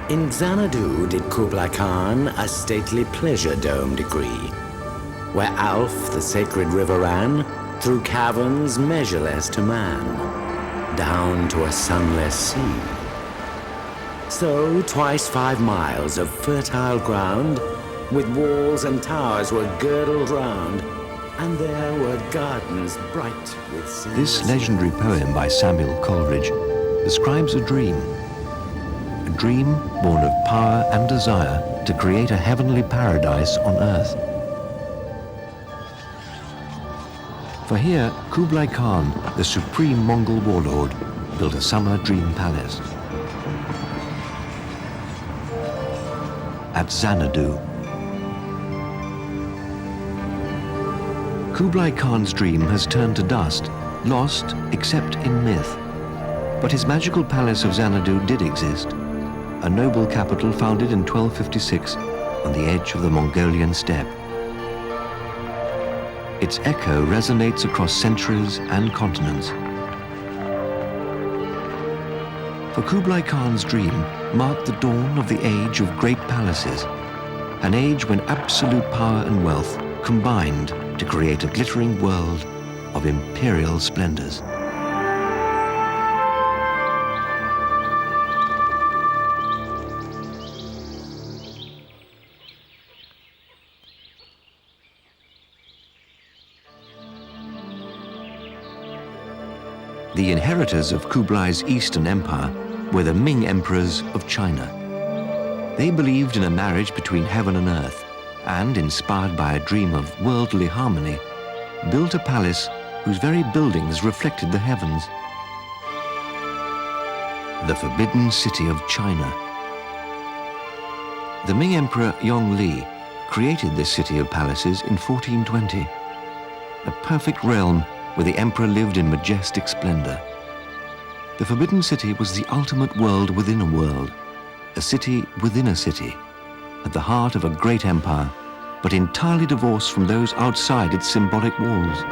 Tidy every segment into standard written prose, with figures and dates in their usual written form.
In Xanadu did Kublai Khan a stately pleasure dome decree, where Alf, the sacred river, ran through caverns measureless to man, down to a sunless sea. So twice 5 miles of fertile ground, with walls and towers were girdled round, and there were gardens bright with sea. This legendary poem by Samuel Coleridge describes a dream born of power and desire to create a heavenly paradise on earth. For here, Kublai Khan, the supreme Mongol warlord, built a summer dream palace at Xanadu. Kublai Khan's dream has turned to dust, lost except in myth. But his magical palace of Xanadu did exist, a noble capital founded in 1256 on the edge of the Mongolian steppe. Its echo resonates across centuries and continents. For Kublai Khan's dream marked the dawn of the age of great palaces, an age when absolute power and wealth combined to create a glittering world of imperial splendors. The inheritors of Kublai's Eastern Empire were the Ming emperors of China. They believed in a marriage between heaven and earth, and, inspired by a dream of worldly harmony, built a palace whose very buildings reflected the heavens. The Forbidden City of China. The Ming Emperor Yongle created this city of palaces in 1420, a perfect realm where the emperor lived in majestic splendor. The Forbidden City was the ultimate world within a world, a city within a city, at the heart of a great empire, but entirely divorced from those outside its symbolic walls.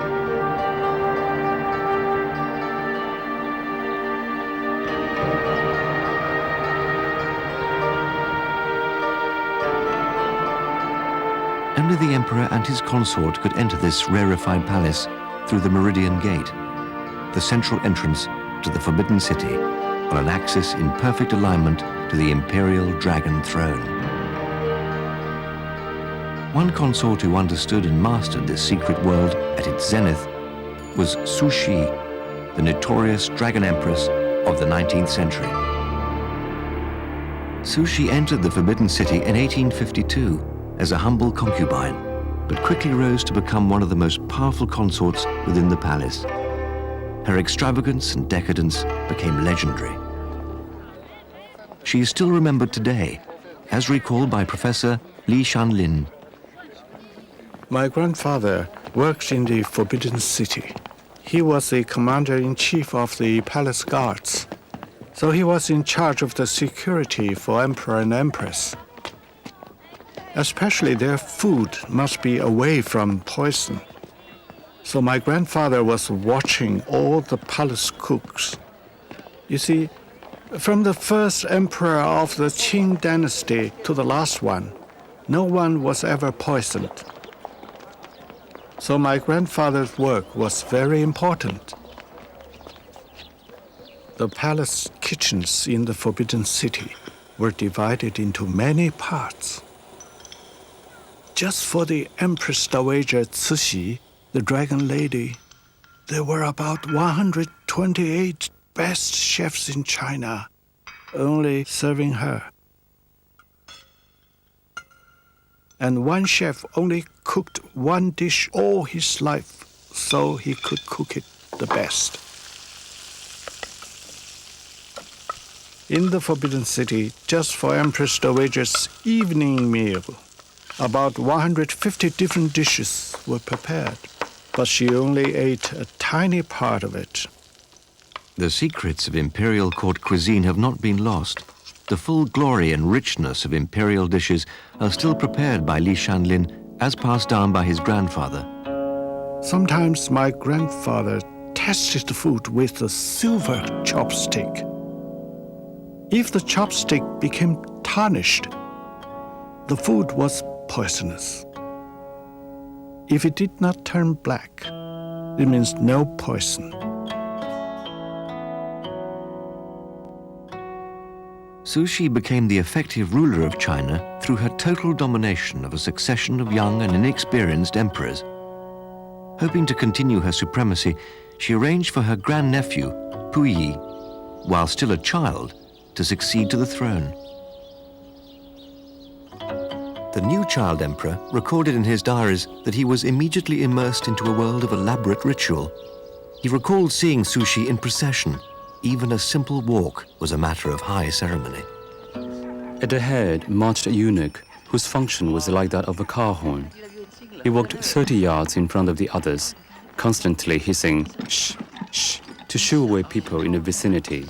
Only the emperor and his consort could enter this rarefied palace through the Meridian Gate, the central entrance to the Forbidden City, on an axis in perfect alignment to the imperial dragon throne. One consort who understood and mastered this secret world at its zenith was Cixi, the notorious dragon empress of the 19th century. Cixi entered the Forbidden City in 1852 as a humble concubine, but quickly rose to become one of the most powerful consorts within the palace. Her extravagance and decadence became legendary. She is still remembered today, as recalled by Professor Li Shanlin. My grandfather worked in the Forbidden City. He was the commander-in-chief of the palace guards, so he was in charge of the security for emperor and empress. Especially their food must be away from poison. So my grandfather was watching all the palace cooks. You see, from the first emperor of the Qing dynasty to the last one, no one was ever poisoned. So my grandfather's work was very important. The palace kitchens in the Forbidden City were divided into many parts. Just for the Empress Dowager Cixi, the Dragon Lady, there were about 128 best chefs in China, only serving her. And one chef only cooked one dish all his life, so he could cook it the best. In the Forbidden City, just for Empress Dowager's evening meal, about 150 different dishes were prepared, but she only ate a tiny part of it. The secrets of imperial court cuisine have not been lost. The full glory and richness of imperial dishes are still prepared by Li Shanlin as passed down by his grandfather. Sometimes my grandfather tasted the food with a silver chopstick. If the chopstick became tarnished, the food was poisonous. If it did not turn black, it means no poison. Cixi became the effective ruler of China through her total domination of a succession of young and inexperienced emperors. Hoping to continue her supremacy, she arranged for her grandnephew, Puyi, while still a child, to succeed to the throne. The new child emperor recorded in his diaries that he was immediately immersed into a world of elaborate ritual. He recalled seeing Cixi in procession. Even a simple walk was a matter of high ceremony. At the head marched a eunuch whose function was like that of a car horn. He walked 30 yards in front of the others, constantly hissing "shh, shh" to shoo away people in the vicinity.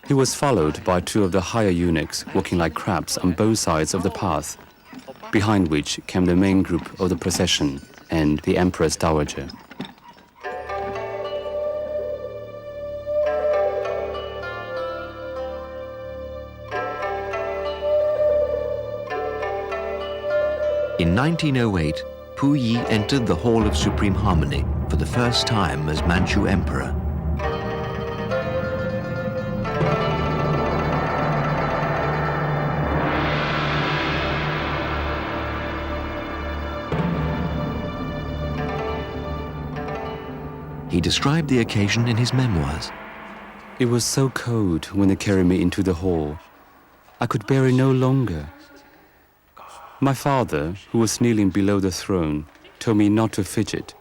He was followed by 2 of the higher eunuchs walking like crabs on both sides of the path, behind which came the main group of the procession and the Empress Dowager. In 1908, Puyi entered the Hall of Supreme Harmony for the first time as Manchu emperor. He described the occasion in his memoirs. It was so cold when they carried me into the hall. I could bear it no longer. My father, who was kneeling below the throne, told me not to fidget.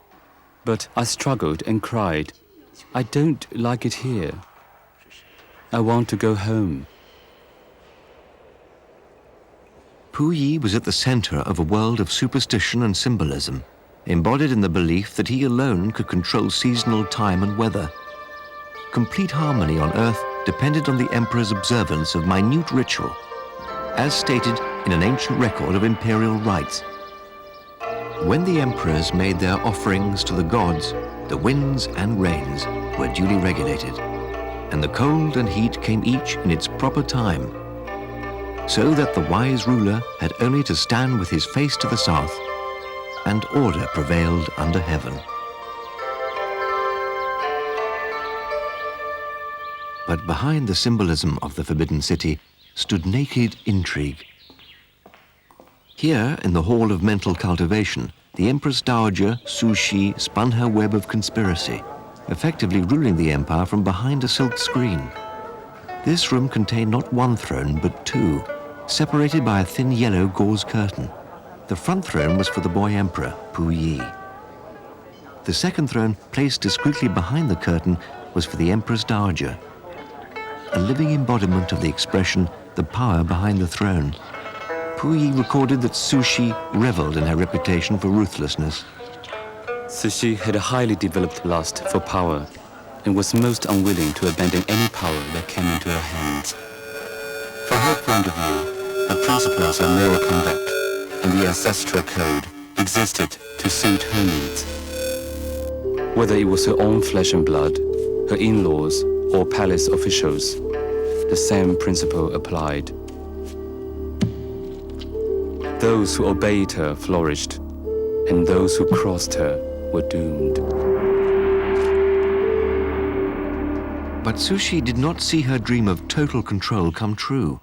But I struggled and cried, "I don't like it here. I want to go home." Puyi was at the center of a world of superstition and symbolism, embodied in the belief that he alone could control seasonal time and weather. Complete harmony on Earth depended on the emperor's observance of minute ritual, as stated in an ancient record of imperial rites. When the emperors made their offerings to the gods, the winds and rains were duly regulated, and the cold and heat came each in its proper time, so that the wise ruler had only to stand with his face to the south, and order prevailed under heaven. But behind the symbolism of the Forbidden City stood naked intrigue. Here, in the Hall of Mental Cultivation, the Empress Dowager Cixi spun her web of conspiracy, effectively ruling the empire from behind a silk screen. This room contained not 1 throne, but 2, separated by a thin yellow gauze curtain. The front throne was for the boy emperor, Puyi. The second throne, placed discreetly behind the curtain, was for the Empress Dowager, a living embodiment of the expression, the power behind the throne. Puyi recorded that Cixi reveled in her reputation for ruthlessness. Cixi had a highly developed lust for power and was most unwilling to abandon any power that came into her hands. From her point of view, the principles of moral conduct and the ancestral code existed to suit her needs. Whether it was her own flesh and blood, her in-laws, or palace officials, the same principle applied. Those who obeyed her flourished, and those who crossed her were doomed. But Cixi did not see her dream of total control come true.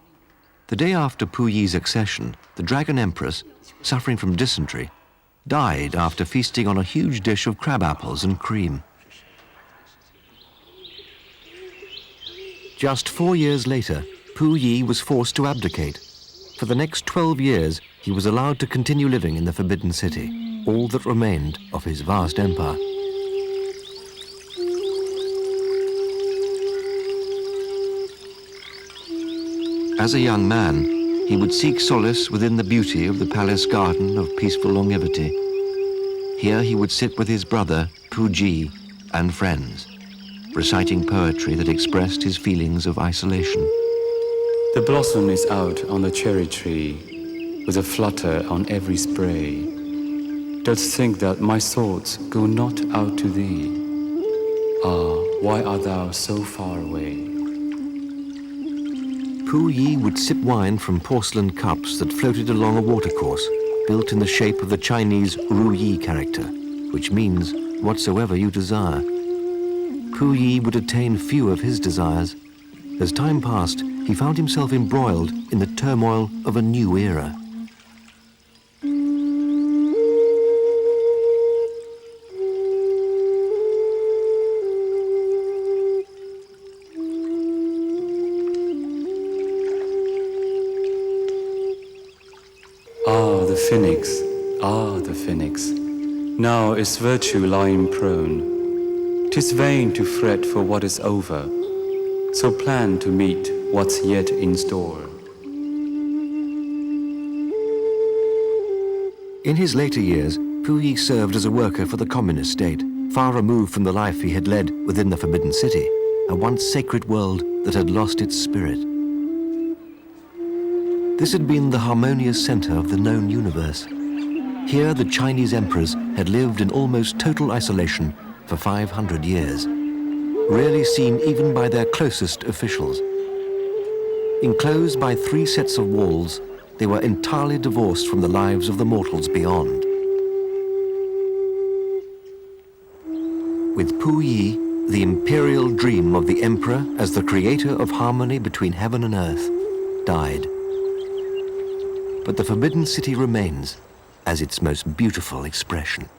The day after Puyi's accession, the Dragon Empress, suffering from dysentery, died after feasting on a huge dish of crab apples and cream. Just 4 years later, Puyi was forced to abdicate. For the next 12 years, he was allowed to continue living in the Forbidden City, all that remained of his vast empire. As a young man, he would seek solace within the beauty of the palace garden of peaceful longevity. Here he would sit with his brother, Puji, and friends, reciting poetry that expressed his feelings of isolation. The blossom is out on the cherry tree, with a flutter on every spray. Dost think that my thoughts go not out to thee? Ah, why art thou so far away? Pu Yi would sip wine from porcelain cups that floated along a watercourse built in the shape of the Chinese Ru Yi character, which means whatsoever you desire. Pu Yi would attain few of his desires. As time passed, he found himself embroiled in the turmoil of a new era. Ah, the phoenix, ah, the phoenix. Now is virtue lying prone. 'Tis vain to fret for what is over, so plan to meet what's yet in store. In his later years, Pu Yi served as a worker for the communist state, far removed from the life he had led within the Forbidden City, a once sacred world that had lost its spirit. This had been the harmonious center of the known universe. Here, the Chinese emperors had lived in almost total isolation for 500 years, rarely seen even by their closest officials. Enclosed by 3 sets of walls, they were entirely divorced from the lives of the mortals beyond. With Pu Yi, the imperial dream of the emperor as the creator of harmony between heaven and earth died. But the Forbidden City remains as its most beautiful expression.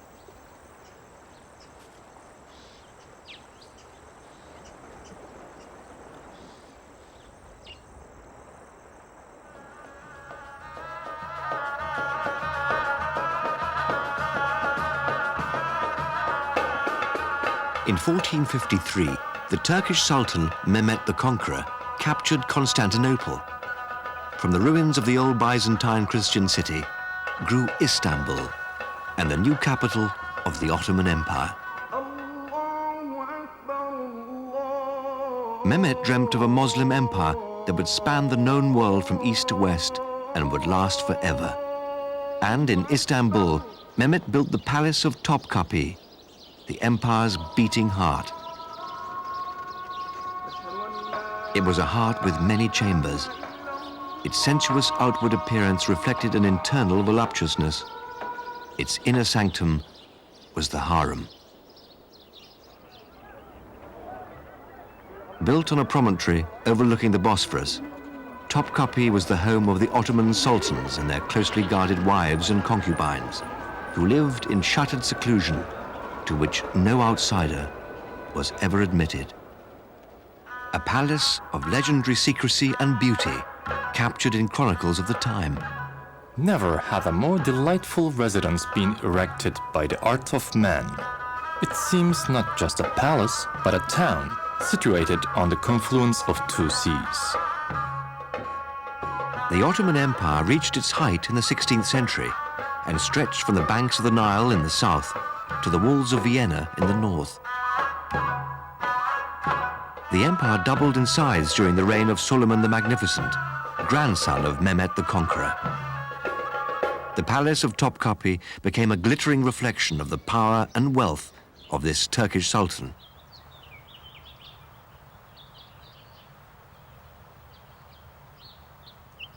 In 1453, the Turkish Sultan Mehmet the Conqueror captured Constantinople. From the ruins of the old Byzantine Christian city grew Istanbul, and the new capital of the Ottoman Empire. Mehmet dreamt of a Muslim empire that would span the known world from east to west and would last forever. And in Istanbul, Mehmet built the Palace of Topkapi, the empire's beating heart. It was a heart with many chambers. Its sensuous outward appearance reflected an internal voluptuousness. Its inner sanctum was the harem. Built on a promontory overlooking the Bosphorus, Topkapi was the home of the Ottoman sultans and their closely guarded wives and concubines, who lived in shuttered seclusion to which no outsider was ever admitted. A palace of legendary secrecy and beauty, captured in chronicles of the time. Never had a more delightful residence been erected by the art of man. It seems not just a palace, but a town situated on the confluence of 2 seas. The Ottoman Empire reached its height in the 16th century and stretched from the banks of the Nile in the south to the walls of Vienna in the north. The empire doubled in size during the reign of Suleiman the Magnificent, grandson of Mehmet the Conqueror. The palace of Topkapi became a glittering reflection of the power and wealth of this Turkish sultan.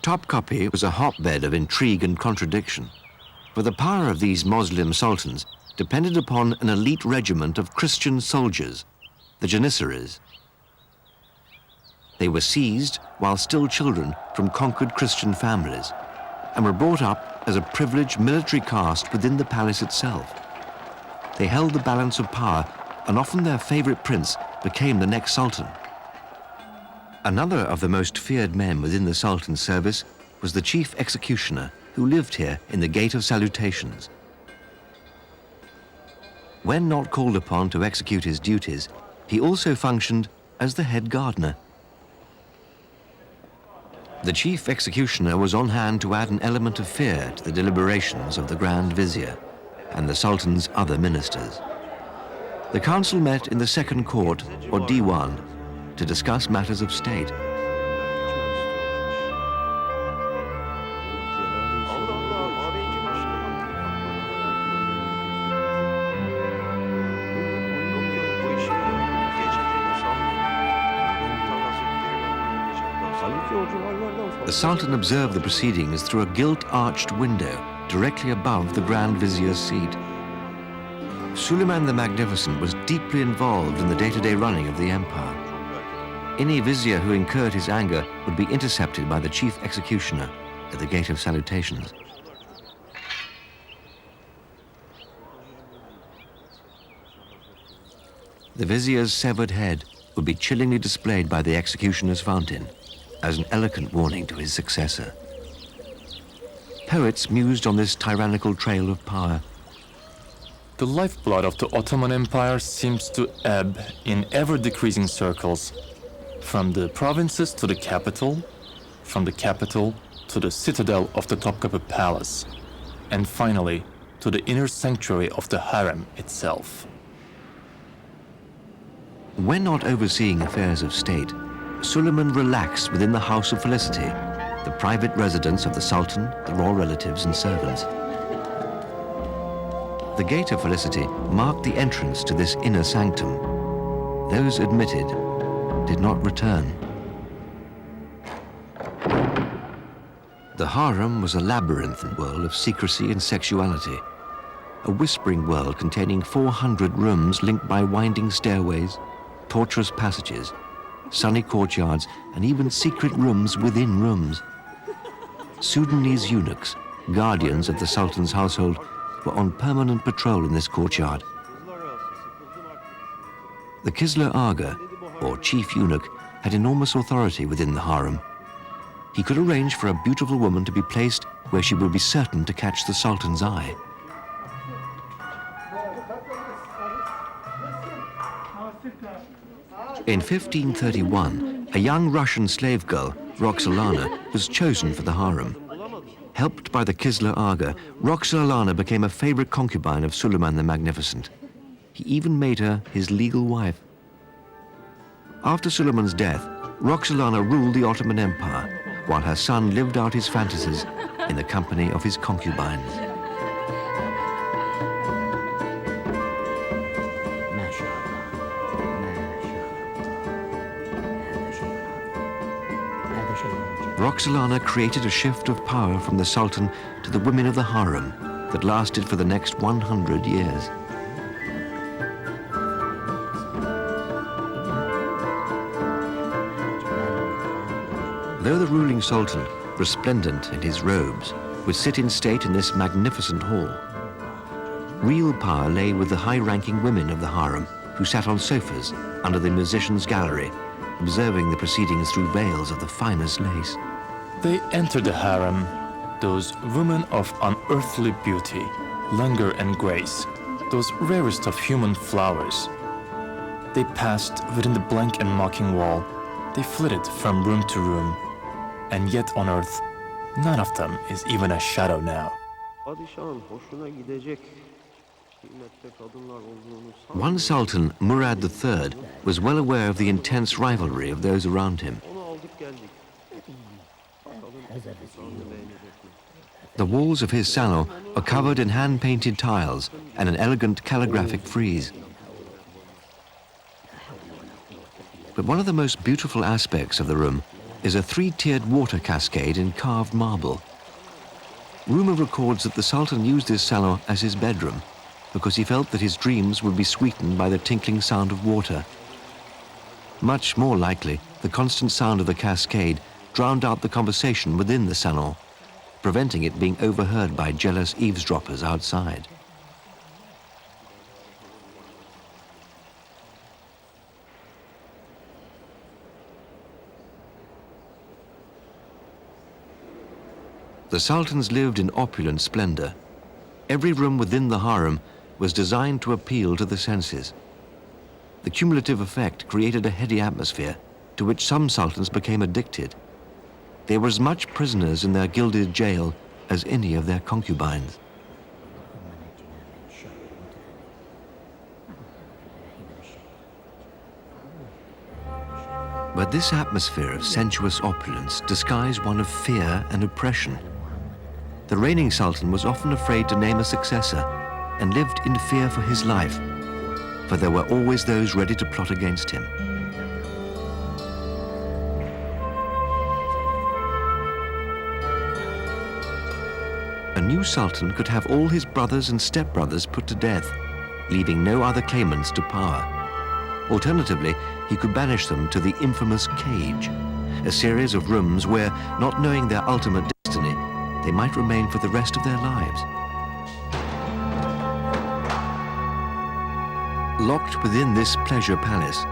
Topkapi was a hotbed of intrigue and contradiction, for the power of these Muslim sultans depended upon an elite regiment of Christian soldiers, the Janissaries. They were seized while still children from conquered Christian families and were brought up as a privileged military caste within the palace itself. They held the balance of power, and often their favorite prince became the next sultan. Another of the most feared men within the sultan's service was the chief executioner, who lived here in the Gate of Salutations. When not called upon to execute his duties, he also functioned as the head gardener. The chief executioner was on hand to add an element of fear to the deliberations of the Grand Vizier and the Sultan's other ministers. The council met in the second court, or Diwan, to discuss matters of state. The Sultan observed the proceedings through a gilt-arched window directly above the Grand Vizier's seat. Suleiman the Magnificent was deeply involved in the day-to-day running of the empire. Any vizier who incurred his anger would be intercepted by the chief executioner at the Gate of Salutations. The vizier's severed head would be chillingly displayed by the executioner's fountain as an eloquent warning to his successor. Poets mused on this tyrannical trail of power. The lifeblood of the Ottoman Empire seems to ebb in ever-decreasing circles, from the provinces to the capital, from the capital to the citadel of the Topkapı Palace, and finally to the inner sanctuary of the harem itself. When not overseeing affairs of state, Suleiman relaxed within the House of Felicity, the private residence of the Sultan, the royal relatives and servants. The Gate of Felicity marked the entrance to this inner sanctum. Those admitted did not return. The harem was a labyrinthine world of secrecy and sexuality, a whispering world containing 400 rooms linked by winding stairways, tortuous passages, sunny courtyards, and even secret rooms within rooms. Sudanese eunuchs, guardians of the Sultan's household, were on permanent patrol in this courtyard. The Kisler Aga, or chief eunuch, had enormous authority within the harem. He could arrange for a beautiful woman to be placed where she would be certain to catch the Sultan's eye. In 1531, a young Russian slave girl, Roxolana, was chosen for the harem. Helped by the Kisler Aga, Roxolana became a favorite concubine of Suleiman the Magnificent. He even made her his legal wife. After Suleiman's death, Roxolana ruled the Ottoman Empire, while her son lived out his fantasies in the company of his concubines. Roxolana created a shift of power from the Sultan to the women of the harem that lasted for the next 100 years. Though the ruling Sultan, resplendent in his robes, would sit in state in this magnificent hall, real power lay with the high-ranking women of the harem who sat on sofas under the musicians' gallery, observing the proceedings through veils of the finest lace. They entered the harem, those women of unearthly beauty, languor and grace, those rarest of human flowers. They passed within the blank and mocking wall. They flitted from room to room, and yet on earth, none of them is even a shadow now. One Sultan, Murad III, was well aware of the intense rivalry of those around him. The walls of his salon are covered in hand-painted tiles and an elegant calligraphic frieze. But one of the most beautiful aspects of the room is a three-tiered water cascade in carved marble. Rumor records that the Sultan used this salon as his bedroom because he felt that his dreams would be sweetened by the tinkling sound of water. Much more likely, the constant sound of the cascade drowned out the conversation within the salon, preventing it being overheard by jealous eavesdroppers outside. The Sultans lived in opulent splendor. Every room within the harem was designed to appeal to the senses. The cumulative effect created a heady atmosphere to which some sultans became addicted. They were as much prisoners in their gilded jail as any of their concubines. But this atmosphere of sensuous opulence disguised one of fear and oppression. The reigning sultan was often afraid to name a successor and lived in fear for his life, for there were always those ready to plot against him. a new sultan could have all his brothers and stepbrothers put to death, leaving no other claimants to power. Alternatively, he could banish them to the infamous cage, a series of rooms where, not knowing their ultimate destiny, they might remain for the rest of their lives. Locked within this pleasure palace,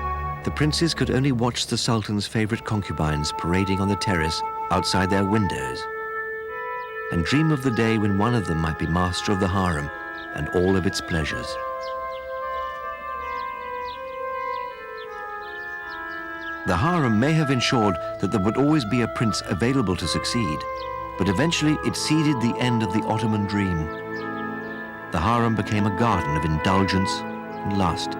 the princes could only watch the sultan's favorite concubines parading on the terrace outside their windows, and dream of the day when one of them might be master of the harem and all of its pleasures. The harem may have ensured that there would always be a prince available to succeed, but eventually it seeded the end of the Ottoman dream. The harem became a garden of indulgence and lust.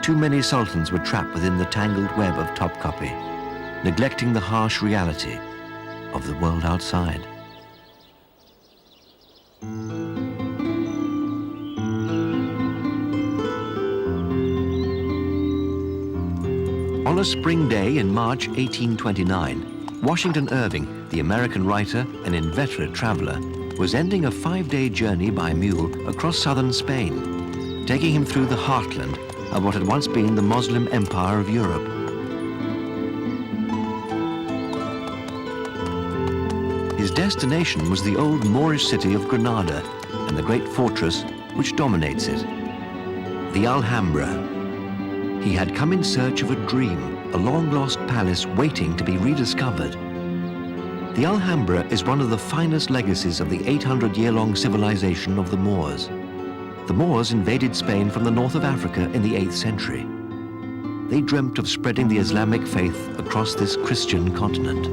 Too many sultans were trapped within the tangled web of Topkapi, neglecting the harsh reality of the world outside. On a spring day in March 1829, Washington Irving, the American writer and inveterate traveler, was ending a 5-day journey by mule across southern Spain, taking him through the heartland of what had once been the Muslim Empire of Europe. His destination was the old Moorish city of Granada and the great fortress which dominates it, the Alhambra. He had come in search of a dream, a long-lost palace waiting to be rediscovered. The Alhambra is one of the finest legacies of the 800-year-long civilization of the Moors. The Moors invaded Spain from the north of Africa in the 8th century. They dreamt of spreading the Islamic faith across this Christian continent.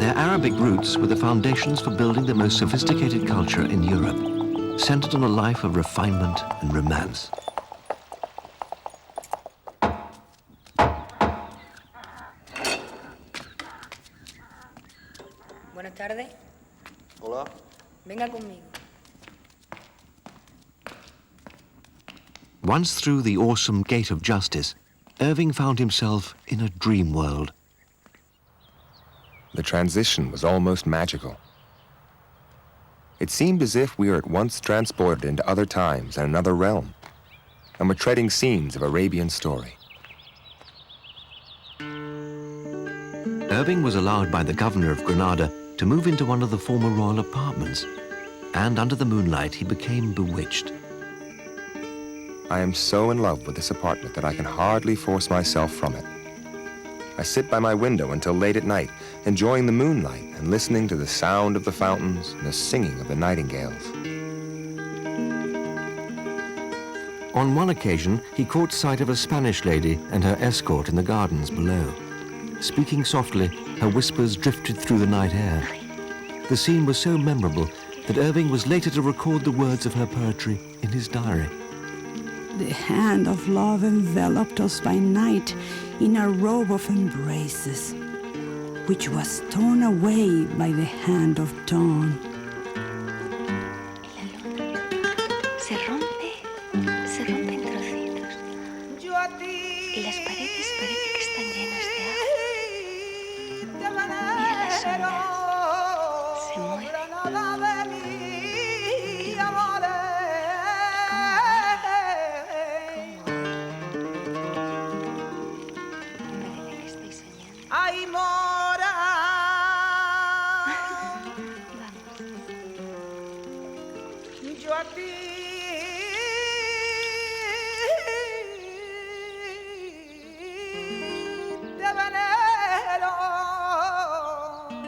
Their Arabic roots were the foundations for building the most sophisticated culture in Europe, centered on a life of refinement and romance. Buenas tardes. Hola. Venga conmigo. Once through the awesome gate of justice, Irving found himself in a dream world. The transition was almost magical. It seemed as if we were at once transported into other times and another realm, and were treading scenes of Arabian story. Irving was allowed by the governor of Granada to move into one of the former royal apartments, and under the moonlight he became bewitched. I am so in love with this apartment that I can hardly force myself from it. I sit by my window until late at night, enjoying the moonlight and listening to the sound of the fountains and the singing of the nightingales. On one occasion, he caught sight of a Spanish lady and her escort in the gardens below. Speaking softly, her whispers drifted through the night air. The scene was so memorable that Irving was later to record the words of her poetry in his diary. The hand of love enveloped us by night in a robe of embraces, which was torn away by the hand of dawn. Se rompe en trocitos. Y las paredes parece que están llenas de agua. Mira las sombras. Se mueven. Ay, mora. Yo a ti te venero.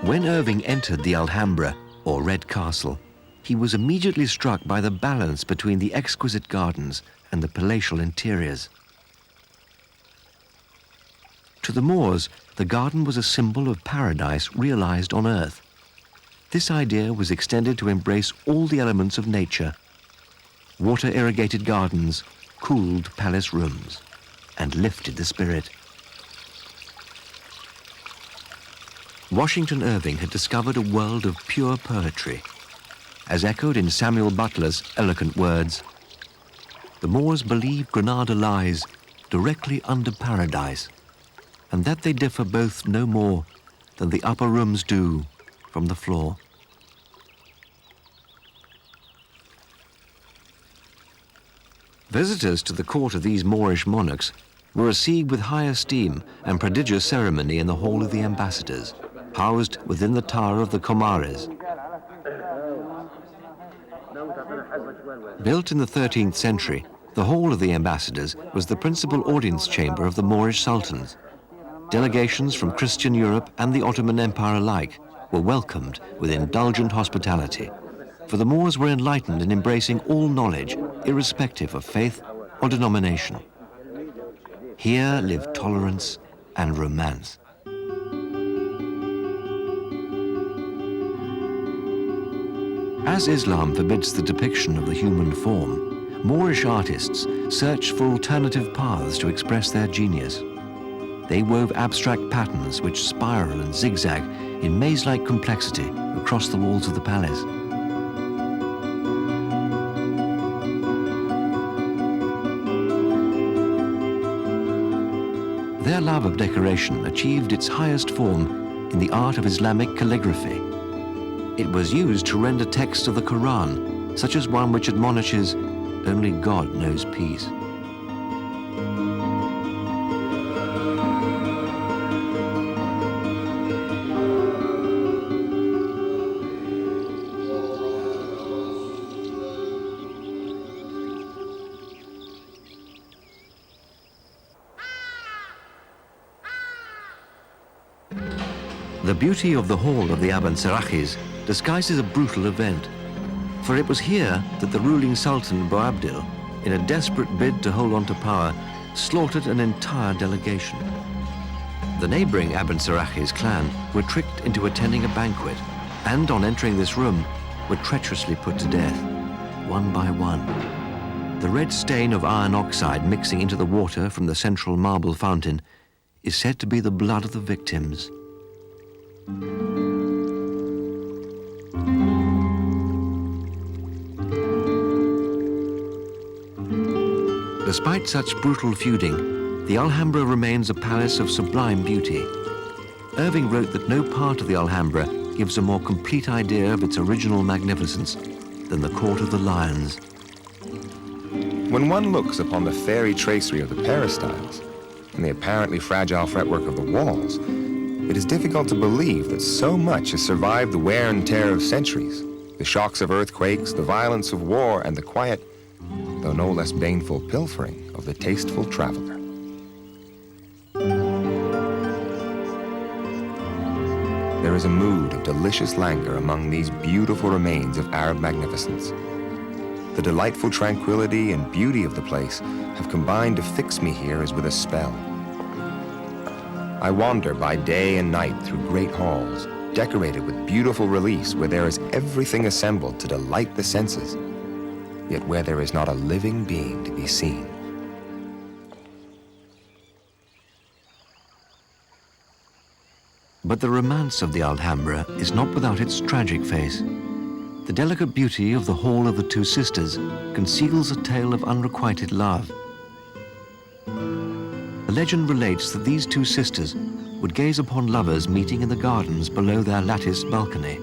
When Irving entered the Alhambra, or Red Castle, he was immediately struck by the balance between the exquisite gardens and the palatial interiors. To the Moors, the garden was a symbol of paradise realized on earth. This idea was extended to embrace all the elements of nature: water-irrigated gardens, cooled palace rooms, and lifted the spirit. Washington Irving had discovered a world of pure poetry. As echoed in Samuel Butler's eloquent words, the Moors believe Granada lies directly under paradise, and that they differ both no more than the upper rooms do from the floor. Visitors to the court of these Moorish monarchs were received with high esteem and prodigious ceremony in the Hall of the Ambassadors, housed within the Tower of the Comares. Built in the 13th century, the Hall of the Ambassadors was the principal audience chamber of the Moorish sultans. Delegations from Christian Europe and the Ottoman Empire alike were welcomed with indulgent hospitality, for the Moors were enlightened in embracing all knowledge, irrespective of faith or denomination. Here lived tolerance and romance. As Islam forbids the depiction of the human form, Moorish artists searched for alternative paths to express their genius. They wove abstract patterns which spiral and zigzag in maze-like complexity across the walls of the palace. Their love of decoration achieved its highest form in the art of Islamic calligraphy. It was used to render text of the Quran, such as one which admonishes, "Only God knows peace." The beauty of the hall of the Abencerrages disguises a brutal event, for it was here that the ruling Sultan Boabdil, in a desperate bid to hold on to power, slaughtered an entire delegation. The neighboring Abencerrages clan were tricked into attending a banquet, and on entering this room, were treacherously put to death, one by one. The red stain of iron oxide mixing into the water from the central marble fountain is said to be the blood of the victims. Despite such brutal feuding, the Alhambra remains a palace of sublime beauty. Irving wrote that no part of the Alhambra gives a more complete idea of its original magnificence than the Court of the Lions. When one looks upon the fairy tracery of the peristyles and the apparently fragile fretwork of the walls, it is difficult to believe that so much has survived the wear and tear of centuries, the shocks of earthquakes, the violence of war, and the quiet, though no less baneful pilfering of the tasteful traveler. There is a mood of delicious languor among these beautiful remains of Arab magnificence. The delightful tranquility and beauty of the place have combined to fix me here as with a spell. I wander by day and night through great halls, decorated with beautiful reliefs where there is everything assembled to delight the senses, yet where there is not a living being to be seen. But the romance of the Alhambra is not without its tragic face. The delicate beauty of the Hall of the Two Sisters conceals a tale of unrequited love. The legend relates that these two sisters would gaze upon lovers meeting in the gardens below their latticed balcony.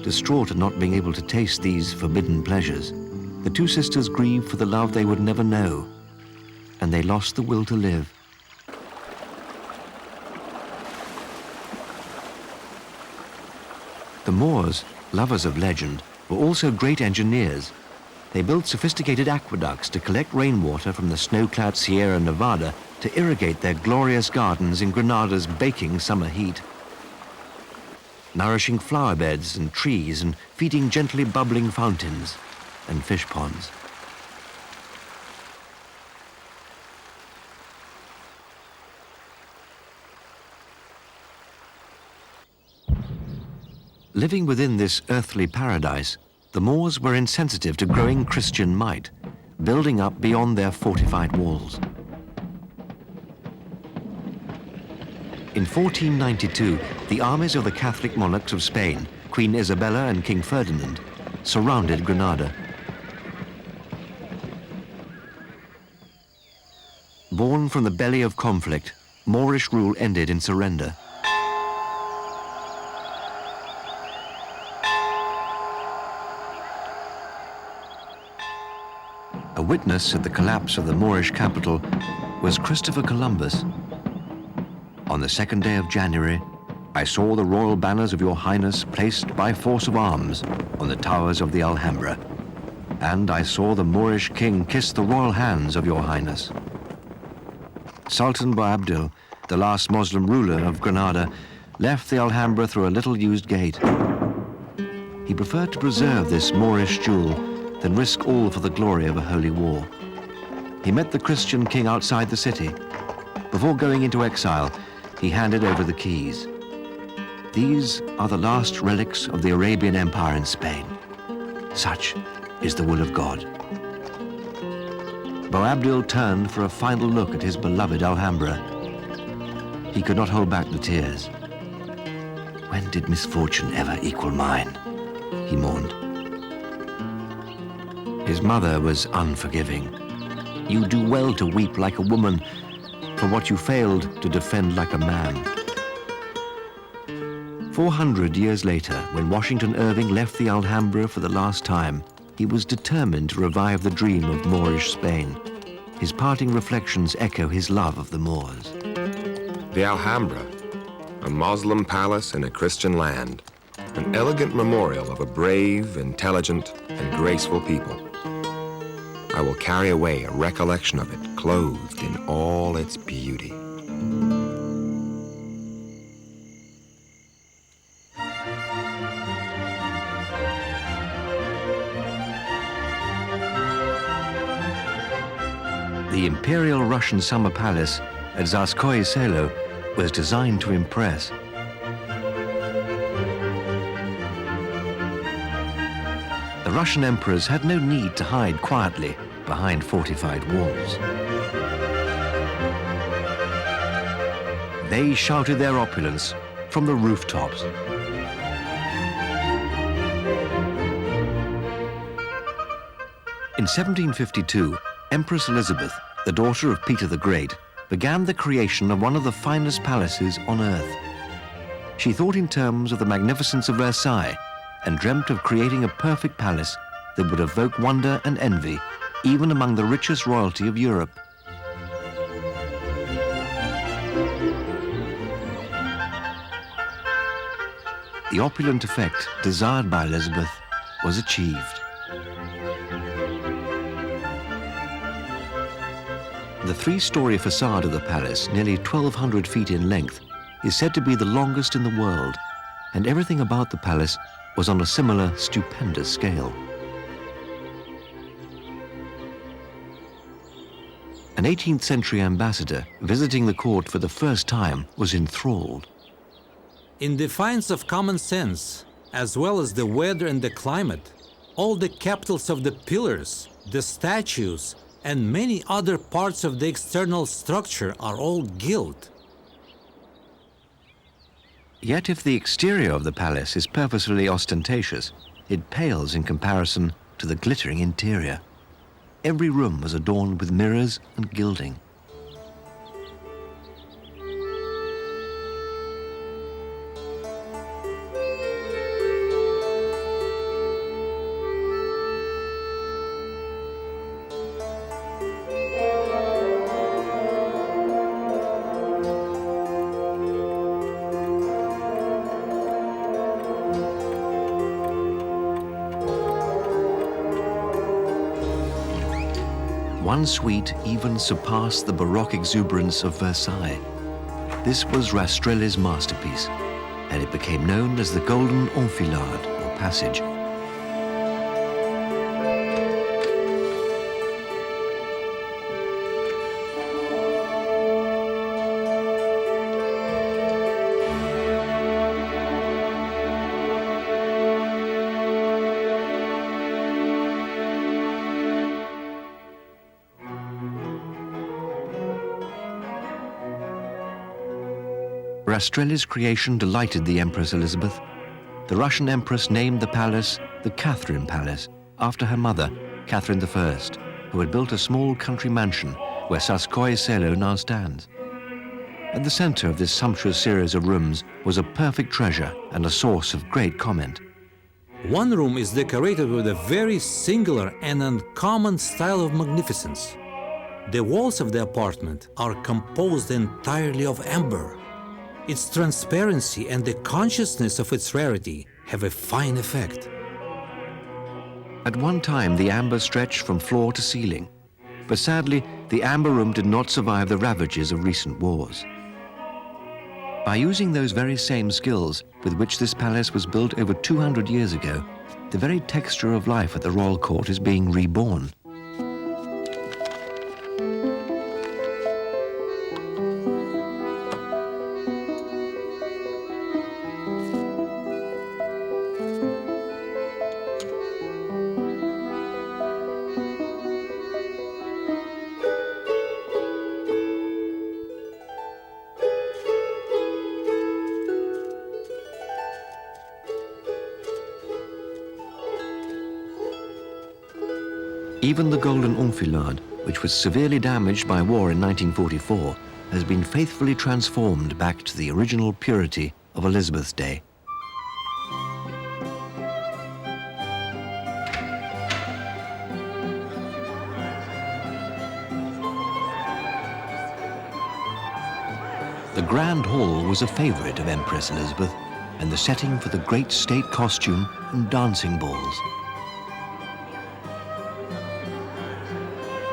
Distraught at not being able to taste these forbidden pleasures, the two sisters grieved for the love they would never know, and they lost the will to live. The Moors, lovers of legend, were also great engineers. They built sophisticated aqueducts to collect rainwater from the snow-clad Sierra Nevada to irrigate their glorious gardens in Granada's baking summer heat. Nourishing flower beds and trees and feeding gently bubbling fountains and fish ponds. Living within this earthly paradise, the Moors were insensitive to growing Christian might, building up beyond their fortified walls. In 1492, the armies of the Catholic monarchs of Spain, Queen Isabella and King Ferdinand, surrounded Granada. Born from the belly of conflict, Moorish rule ended in surrender. witness of the collapse of the Moorish capital was Christopher Columbus. On the 2nd day of January, I saw the royal banners of your highness placed by force of arms on the towers of the Alhambra, and I saw the Moorish king kiss the royal hands of your highness. Sultan Boabdil, the last Muslim ruler of Granada, left the Alhambra through a little-used gate. He preferred to preserve this Moorish jewel than risk all for the glory of a holy war. He met the Christian king outside the city. Before going into exile, he handed over the keys. These are the last relics of the Arabian Empire in Spain. Such is the will of God. Boabdil turned for a final look at his beloved Alhambra. He could not hold back the tears. When did misfortune ever equal mine? He mourned. His mother was unforgiving. You do well to weep like a woman for what you failed to defend like a man. 400 years later, when Washington Irving left the Alhambra for the last time, he was determined to revive the dream of Moorish Spain. His parting reflections echo his love of the Moors. The Alhambra, a Muslim palace in a Christian land, an elegant memorial of a brave, intelligent, and graceful people. I will carry away a recollection of it, clothed in all its beauty. The Imperial Russian Summer Palace at Tsarskoye Selo was designed to impress. The Russian emperors had no need to hide quietly behind fortified walls. They shouted their opulence from the rooftops. In 1752, Empress Elizabeth, the daughter of Peter the Great, began the creation of one of the finest palaces on earth. She thought in terms of the magnificence of Versailles and dreamt of creating a perfect palace that would evoke wonder and envy even among the richest royalty of Europe. The opulent effect desired by Elizabeth was achieved. The three-story facade of the palace, nearly 1,200 feet in length, is said to be the longest in the world, and everything about the palace was on a similar stupendous scale. An 18th century ambassador visiting the court for the first time was enthralled. In defiance of common sense, as well as the weather and the climate, all the capitals of the pillars, the statues, and many other parts of the external structure are all gilt. Yet if the exterior of the palace is purposefully ostentatious, it pales in comparison to the glittering interior. Every room was adorned with mirrors and gilding. One suite even surpassed the Baroque exuberance of Versailles. This was Rastrelli's masterpiece, and it became known as the Golden Enfilade, or Passage. Rastrelli's creation delighted the Empress Elizabeth. The Russian Empress named the palace the Catherine Palace, after her mother, Catherine I, who had built a small country mansion where Tsarskoye Selo now stands. At the center of this sumptuous series of rooms was a perfect treasure and a source of great comment. One room is decorated with a very singular and uncommon style of magnificence. The walls of the apartment are composed entirely of amber. Its transparency and the consciousness of its rarity have a fine effect. At one time, the amber stretched from floor to ceiling, but sadly, the amber room did not survive the ravages of recent wars. By using those very same skills with which this palace was built over 200 years ago, the very texture of life at the royal court is being reborn. Even the golden enfilade, which was severely damaged by war in 1944, has been faithfully transformed back to the original purity of Elizabeth's day. The Grand Hall was a favorite of Empress Elizabeth and the setting for the great state costume and dancing balls.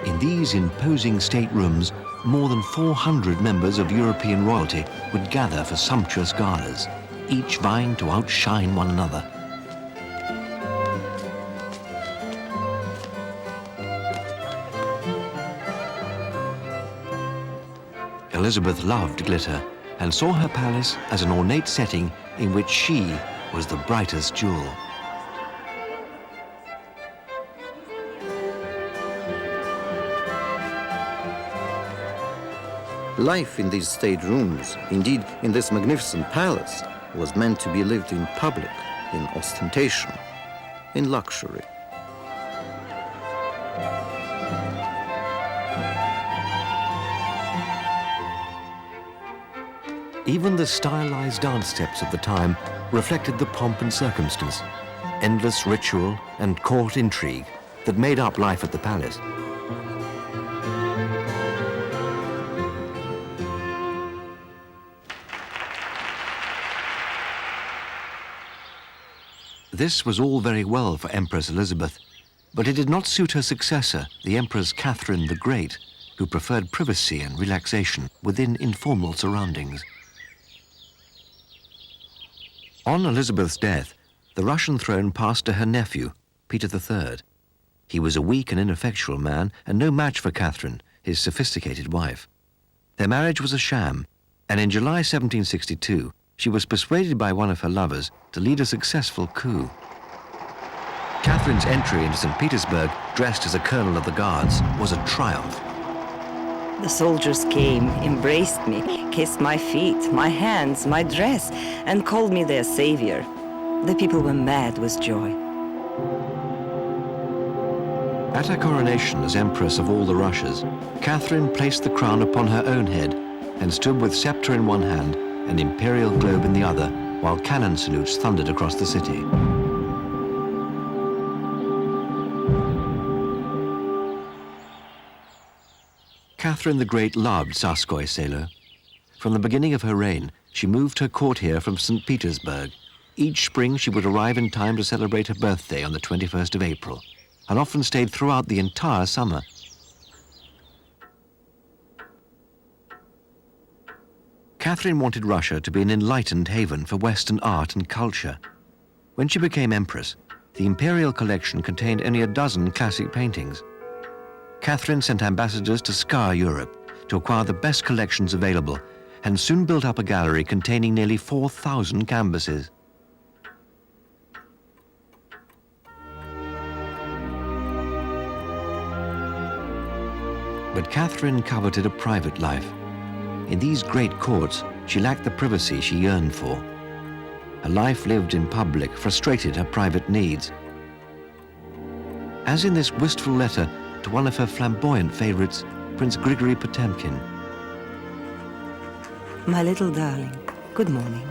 In these imposing staterooms, more than 400 members of European royalty would gather for sumptuous galas, each vying to outshine one another. Elizabeth loved glitter and saw her palace as an ornate setting in which she was the brightest jewel. Life in these state rooms, indeed in this magnificent palace, was meant to be lived in public, in ostentation, in luxury. Even the stylized dance steps of the time reflected the pomp and circumstance, endless ritual and court intrigue that made up life at the palace. This was all very well for Empress Elizabeth, but it did not suit her successor, the Empress Catherine the Great, who preferred privacy and relaxation within informal surroundings. On Elizabeth's death, the Russian throne passed to her nephew, Peter III. He was a weak and ineffectual man and no match for Catherine, his sophisticated wife. Their marriage was a sham, and in July 1762, she was persuaded by one of her lovers to lead a successful coup. Catherine's entry into St. Petersburg, dressed as a colonel of the guards, was a triumph. The soldiers came, embraced me, kissed my feet, my hands, my dress, and called me their savior. The people were mad with joy. At her coronation as Empress of all the Russias, Catherine placed the crown upon her own head and stood with scepter in one hand and imperial globe in the other, while cannon salutes thundered across the city. Catherine the Great loved Tsarskoye Selo. From the beginning of her reign, she moved her court here from St. Petersburg. Each spring she would arrive in time to celebrate her birthday on the 21st of April, and often stayed throughout the entire summer. Catherine wanted Russia to be an enlightened haven for Western art and culture. When she became empress, the imperial collection contained only a dozen classic paintings. Catherine sent ambassadors to scour Europe to acquire the best collections available and soon built up a gallery containing nearly 4,000 canvases. But Catherine coveted a private life. In these great courts, she lacked the privacy she yearned for. A life lived in public frustrated her private needs. As in this wistful letter to one of her flamboyant favorites, Prince Grigory Potemkin. My little darling, good morning.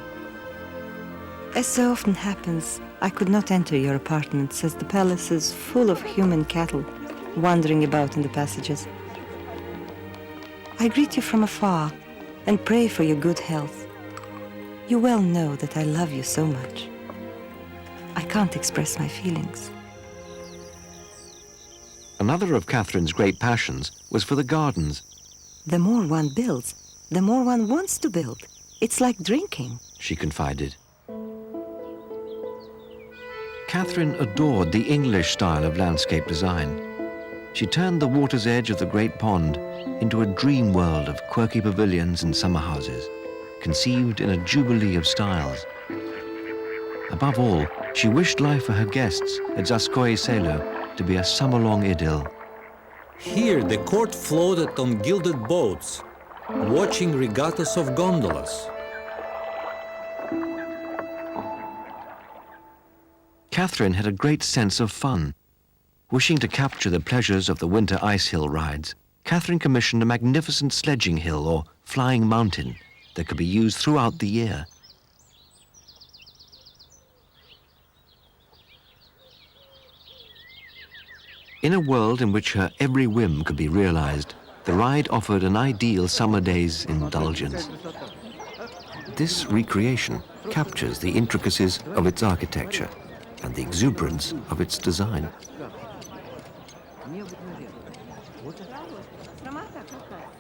As so often happens, I could not enter your apartments as the palace is full of human cattle wandering about in the passages. I greet you from afar and pray for your good health. You well know that I love you so much. I can't express my feelings. Another of Catherine's great passions was for the gardens. The more one builds, the more one wants to build. It's like drinking, she confided. Catherine adored the English style of landscape design. She turned the water's edge of the great pond into a dream world of quirky pavilions and summer houses, conceived in a jubilee of styles. Above all, she wished life for her guests at Zaskoye Selo to be a summer-long idyll. Here the court floated on gilded boats, watching regattas of gondolas. Catherine had a great sense of fun. Wishing to capture the pleasures of the winter ice hill rides, Catherine commissioned a magnificent sledging hill or flying mountain that could be used throughout the year. In a world in which her every whim could be realized, the ride offered an ideal summer day's indulgence. This recreation captures the intricacies of its architecture and the exuberance of its design.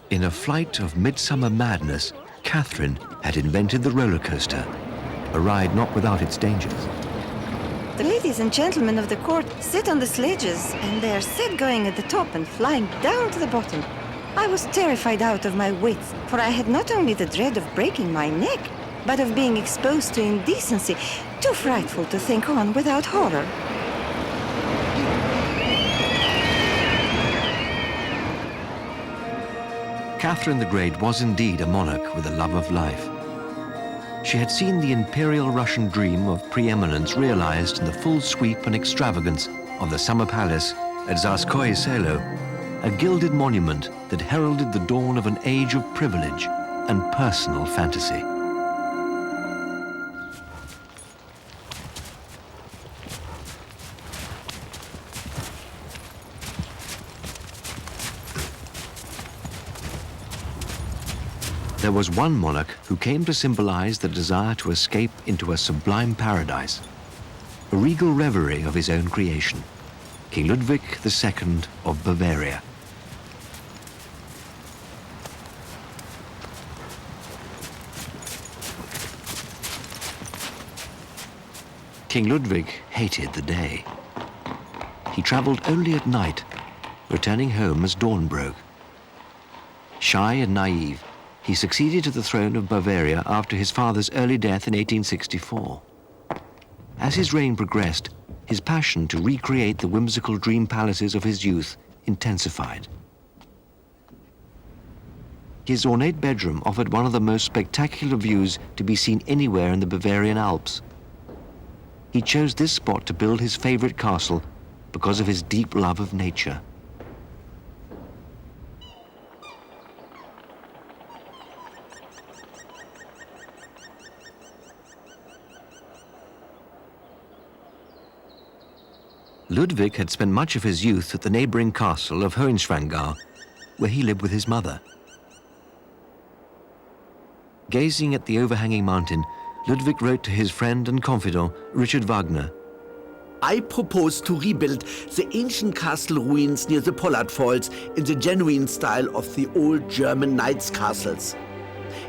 In a flight of midsummer madness, Catherine had invented the roller coaster, a ride not without its dangers. The ladies and gentlemen of the court sit on the sledges, and they are set going at the top and flying down to the bottom. I was terrified out of my wits, for I had not only the dread of breaking my neck, but of being exposed to indecency, too frightful to think on without horror. Catherine the Great was indeed a monarch with a love of life. She had seen the imperial Russian dream of preeminence realized in the full sweep and extravagance of the summer palace at Zaskoye Selo, a gilded monument that heralded the dawn of an age of privilege and personal fantasy. There was one monarch who came to symbolize the desire to escape into a sublime paradise, a regal reverie of his own creation, King Ludwig II of Bavaria. King Ludwig hated the day. He traveled only at night, returning home as dawn broke. Shy and naive, he succeeded to the throne of Bavaria after his father's early death in 1864. As his reign progressed, his passion to recreate the whimsical dream palaces of his youth intensified. His ornate bedroom offered one of the most spectacular views to be seen anywhere in the Bavarian Alps. He chose this spot to build his favorite castle because of his deep love of nature. Ludwig had spent much of his youth at the neighboring castle of Hohenschwangau, where he lived with his mother. Gazing at the overhanging mountain, Ludwig wrote to his friend and confidant, Richard Wagner. I propose to rebuild the ancient castle ruins near the Pollard Falls in the genuine style of the old German knights' castles.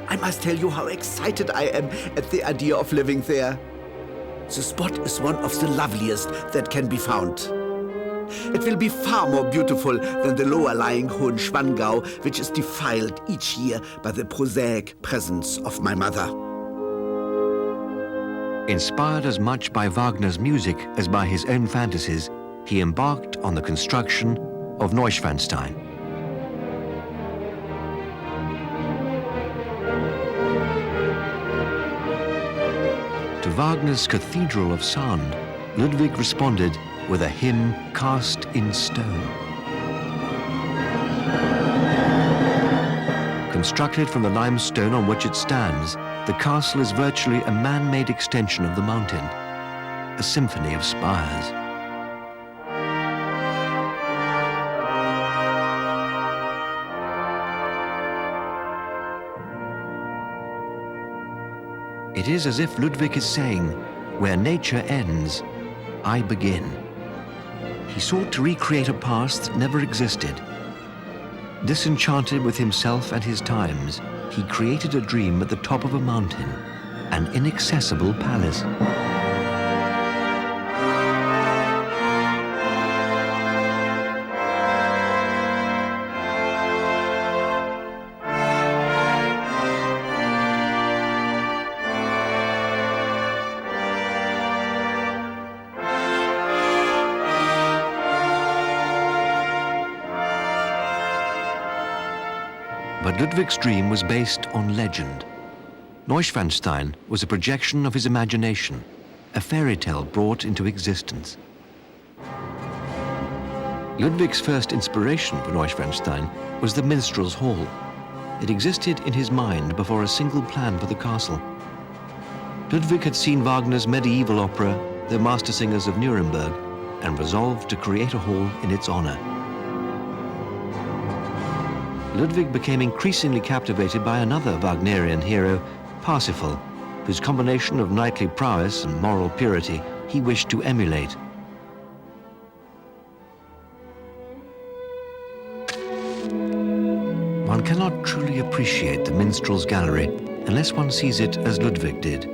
I must tell you how excited I am at the idea of living there. The spot is one of the loveliest that can be found. It will be far more beautiful than the lower-lying Hohenschwangau, which is defiled each year by the prosaic presence of my mother. Inspired as much by Wagner's music as by his own fantasies, he embarked on the construction of Neuschwanstein. To Wagner's Cathedral of Sound, Ludwig responded with a hymn cast in stone. constructed from the limestone on which it stands, the castle is virtually a man-made extension of the mountain, a symphony of spires. It is as if Ludwig is saying, where nature ends, I begin. He sought to recreate a past that never existed. Disenchanted with himself and his times, he created a dream at the top of a mountain, an inaccessible palace. But Ludwig's dream was based on legend. Neuschwanstein was a projection of his imagination, a fairy tale brought into existence. Ludwig's first inspiration for Neuschwanstein was the minstrel's hall. It existed in his mind before a single plan for the castle. Ludwig had seen Wagner's medieval opera, The Master Singers of Nuremberg, and resolved to create a hall in its honor. Ludwig became increasingly captivated by another Wagnerian hero, Parsifal, whose combination of knightly prowess and moral purity he wished to emulate. One cannot truly appreciate the minstrel's gallery unless one sees it as Ludwig did.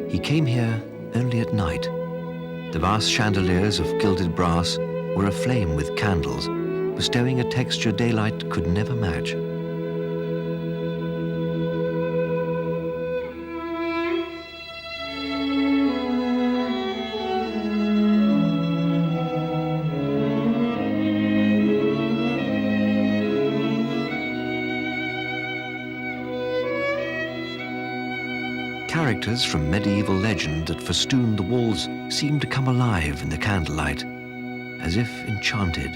He came here only at night. The vast chandeliers of gilded brass were aflame with candles, bestowing a texture daylight could never match. Characters from medieval legend that festooned the walls seemed to come alive in the candlelight, as if enchanted.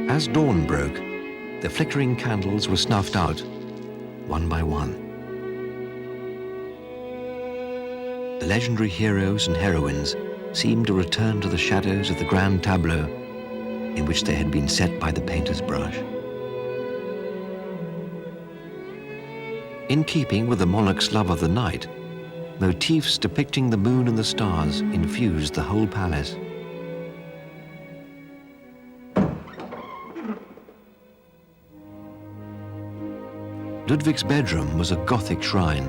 As dawn broke, the flickering candles were snuffed out, one by one. The legendary heroes and heroines seemed to return to the shadows of the grand tableau in which they had been set by the painter's brush. In keeping with the monarch's love of the night, motifs depicting the moon and the stars infused the whole palace. Ludwig's bedroom was a Gothic shrine.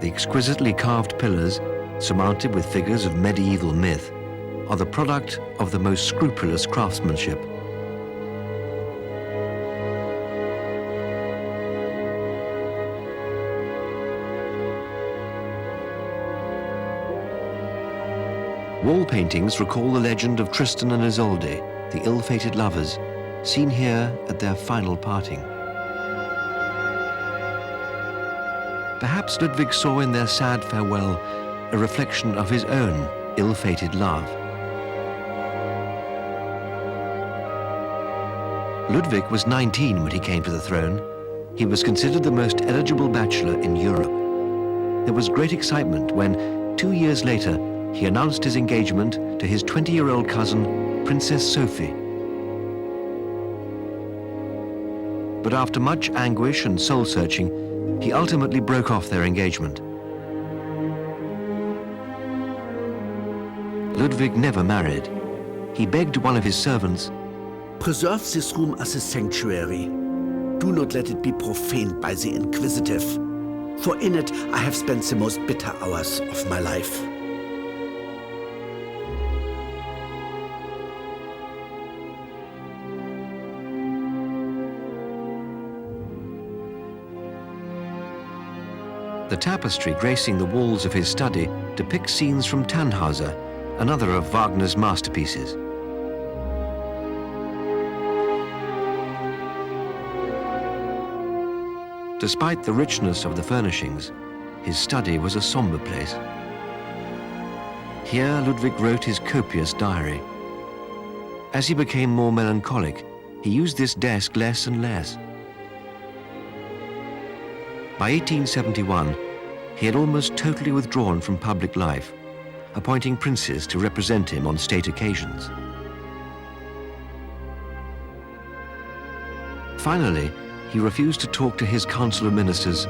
The exquisitely carved pillars, surmounted with figures of medieval myth, are the product of the most scrupulous craftsmanship. Wall paintings recall the legend of Tristan and Isolde, the ill-fated lovers, seen here at their final parting. Perhaps Ludwig saw in their sad farewell a reflection of his own ill-fated love. Ludwig was 19 when he came to the throne. He was considered the most eligible bachelor in Europe. There was great excitement when, 2 years later, he announced his engagement to his 20-year-old cousin, Princess Sophie. But after much anguish and soul-searching, he ultimately broke off their engagement. Ludwig never married. He begged one of his servants, "Preserve this room as a sanctuary. Do not let it be profaned by the inquisitive, for in it I have spent the most bitter hours of my life. The tapestry gracing the walls of his study depicts scenes from Tannhauser, another of Wagner's masterpieces. Despite the richness of the furnishings, his study was a somber place. Here Ludwig wrote his copious diary. As he became more melancholic, he used this desk less and less. By 1871, he had almost totally withdrawn from public life, appointing princes to represent him on state occasions. Finally, he refused to talk to his council of ministers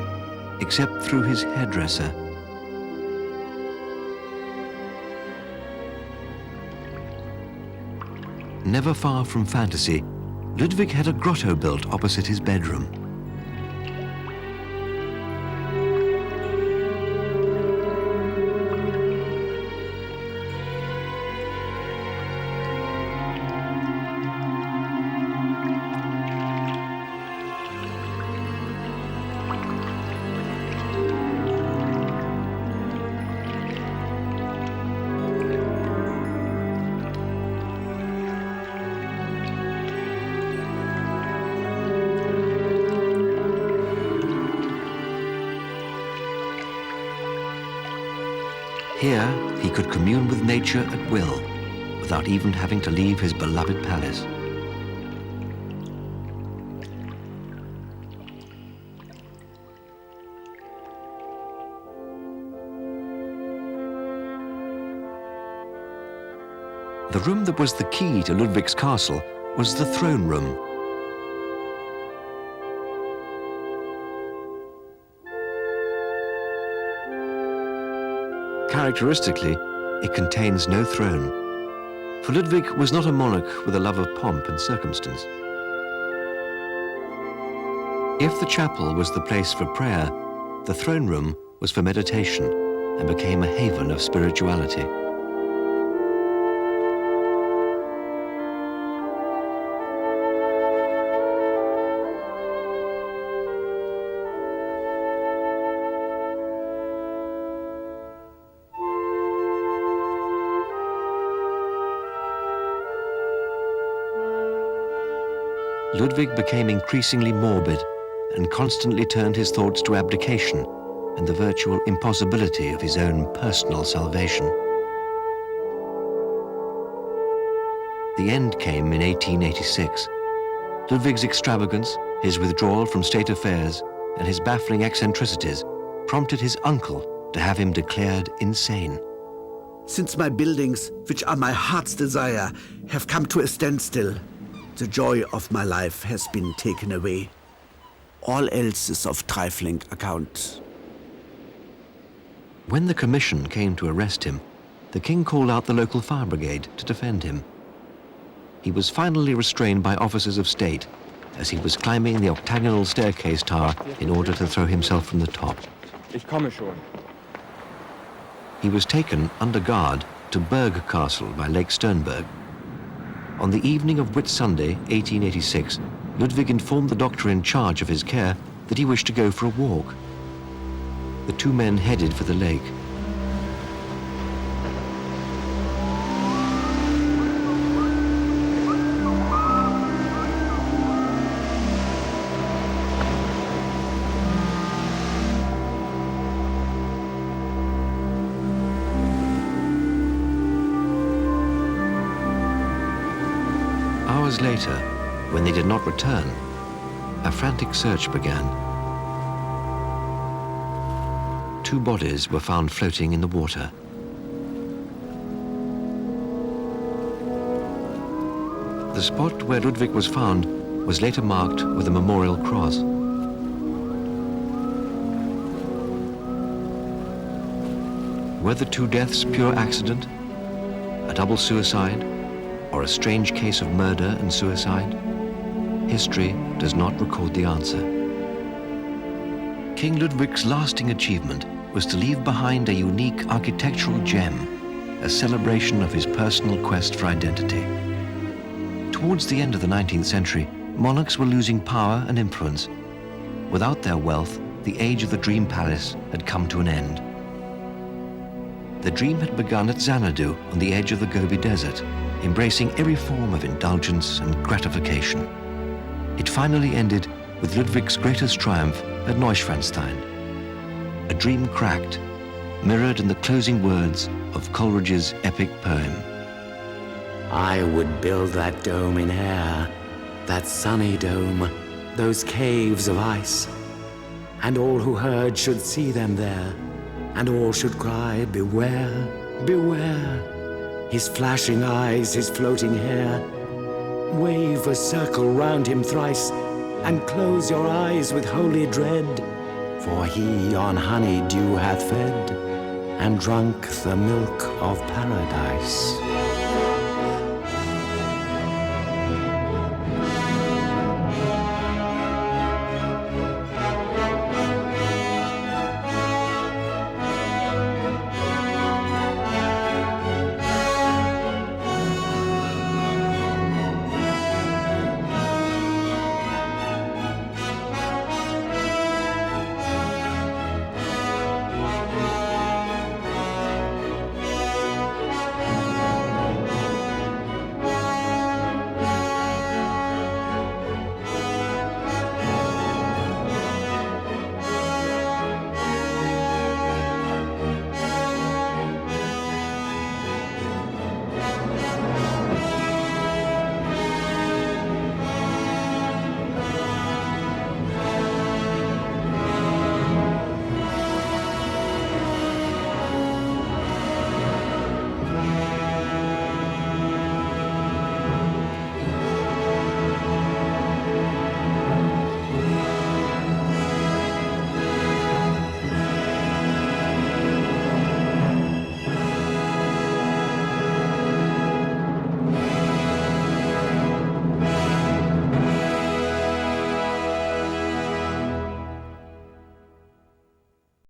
except through his hairdresser. Never far from fantasy, Ludwig had a grotto built opposite his bedroom. Here, he could commune with nature at will, without even having to leave his beloved palace. The room that was the key to Ludwig's castle was the throne room. Characteristically, it contains no throne, for Ludwig was not a monarch with a love of pomp and circumstance. If the chapel was the place for prayer, the throne room was for meditation and became a haven of spirituality. Ludwig became increasingly morbid and constantly turned his thoughts to abdication and the virtual impossibility of his own personal salvation. The end came in 1886. Ludwig's extravagance, his withdrawal from state affairs, and his baffling eccentricities prompted his uncle to have him declared insane. Since my buildings, which are my heart's desire, have come to a standstill, the joy of my life has been taken away. All else is of trifling account. When the commission came to arrest him, the king called out the local fire brigade to defend him. He was finally restrained by officers of state as he was climbing the octagonal staircase tower in order to throw himself from the top. Ich komme schon. He was taken under guard to Berg Castle by Lake Sternberg. On the evening of Whitsunday, 1886, Ludwig informed the doctor in charge of his care that he wished to go for a walk. The two men headed for the lake. Hours later, when they did not return, a frantic search began. 2 bodies were found floating in the water. The spot where Ludwig was found was later marked with a memorial cross. Were the 2 deaths pure accident, a double suicide, or a strange case of murder and suicide? history does not record the answer. King Ludwig's lasting achievement was to leave behind a unique architectural gem, a celebration of his personal quest for identity. Towards the end of the 19th century, monarchs were losing power and influence. Without their wealth, the age of the Dream Palace had come to an end. The dream had begun at Xanadu on the edge of the Gobi Desert, embracing every form of indulgence and gratification. It finally ended with Ludwig's greatest triumph at Neuschwanstein. A dream cracked, mirrored in the closing words of Coleridge's epic poem. I would build that dome in air, that sunny dome, those caves of ice, and all who heard should see them there, and all should cry, beware, beware. His flashing eyes, his floating hair. Wave a circle round him thrice, and close your eyes with holy dread, for he on honey dew hath fed, and drunk the milk of paradise.